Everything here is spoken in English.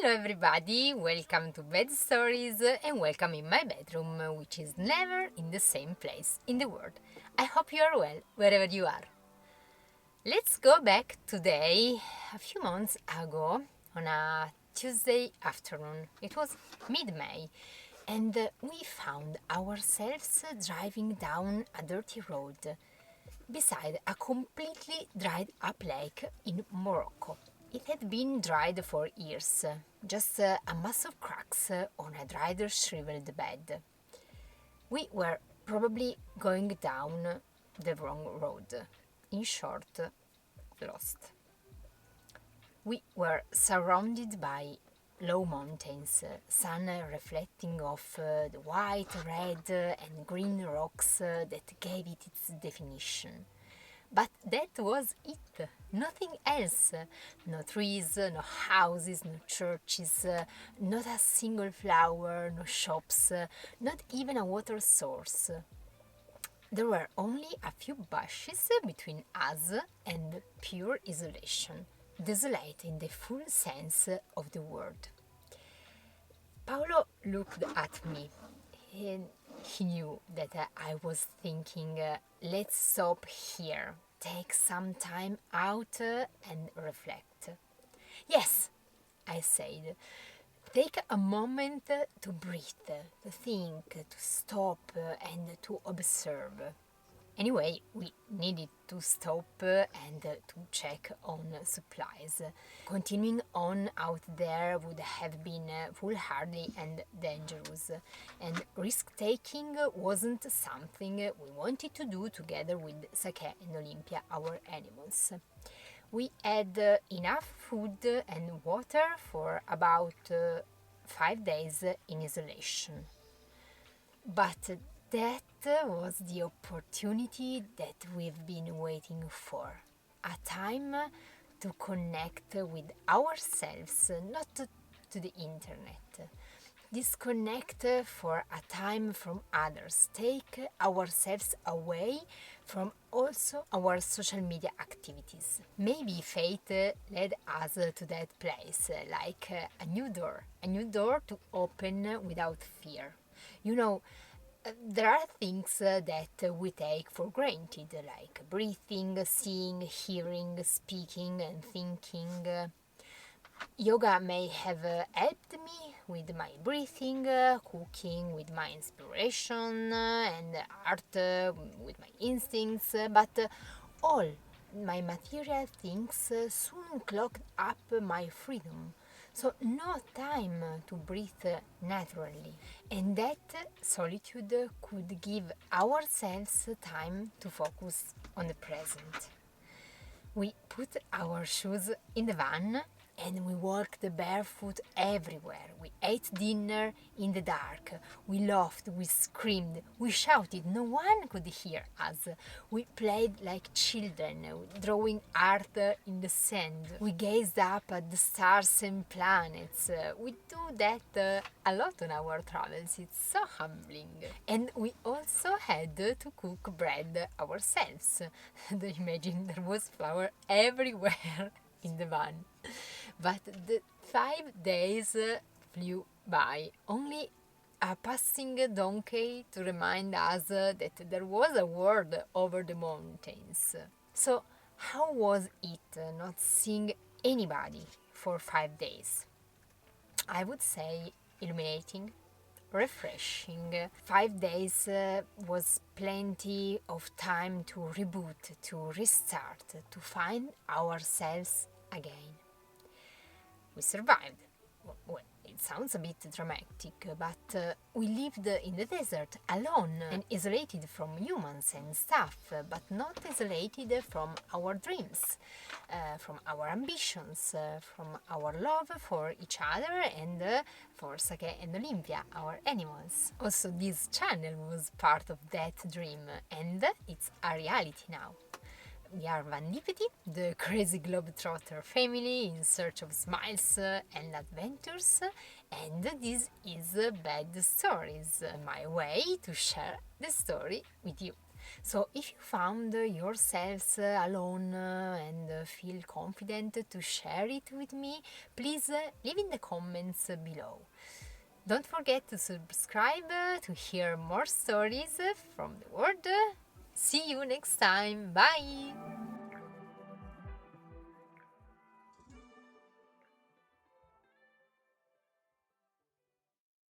Hello everybody, welcome to Bed Stories and welcome in my bedroom, which is never in the same place in the world. I hope you are well, wherever you are. Let's go back today, a few months ago, on a Tuesday afternoon. It was mid-May, and we found ourselves driving down a dirty road beside a completely dried up lake in Morocco. It had been dried for years, just a mass of cracks on a dried, shriveled bed. We were probably going down the wrong road. In short, lost. We were surrounded by low mountains, sun reflecting off the white, red, and green rocks that gave it its definition. But that was it, nothing else. No trees, no houses, no churches, not a single flower, no shops, not even a water source. There were only a few bushes between us and pure isolation, desolate in the full sense of the word. Paolo looked at me. He knew that I was thinking, let's stop here, take some time out and reflect. Yes, I said, take a moment to breathe, to think, to stop and to observe. Anyway, we needed to stop and to check on supplies. Continuing on out there would have been foolhardy and dangerous, and risk-taking wasn't something we wanted to do together with Sakè and Olimpia, our animals. We had enough food and water for about 5 days in isolation. But that was the opportunity that we've been waiting for. A time to connect with ourselves, not to the internet. Disconnect for a time from others. Take ourselves away from also our social media activities. Maybe fate led us to that place, like a new door to open without fear. You know, there are things that we take for granted, like breathing, seeing, hearing, speaking, and thinking. Yoga may have helped me with my breathing, cooking with my inspiration, and art with my instincts, but all my material things soon clogged up my freedom. So no time to breathe naturally. And that solitude could give ourselves time to focus on the present. We put our shoes in the van and we walked barefoot everywhere. We ate dinner in the dark. We laughed, we screamed, we shouted. No one could hear us. We played like children, drawing art in the sand. We gazed up at the stars and planets. We do that a lot on our travels. It's so humbling. And we also had to cook bread ourselves. Imagine there was flour everywhere in the van. But the 5 days flew by. Only a passing donkey to remind us that there was a world over the mountains. So, how was it not seeing anybody for 5 days? I would say illuminating, refreshing. 5 days was plenty of time to reboot, to restart, to find ourselves again. We survived. Well, it sounds a bit dramatic, but we lived in the desert alone and isolated from humans and stuff, but not isolated from our dreams, from our ambitions, from our love for each other and for Sakè and Olimpia, our animals. Also, this channel was part of that dream, and it's a reality now. We are Vandipeti, the crazy globetrotter family in search of smiles and adventures, and this is Bed Stories, my way to share the story with you. So if you found yourselves alone and feel confident to share it with me, please leave in the comments below. Don't forget to subscribe to hear more stories from the world. See you next time. Bye!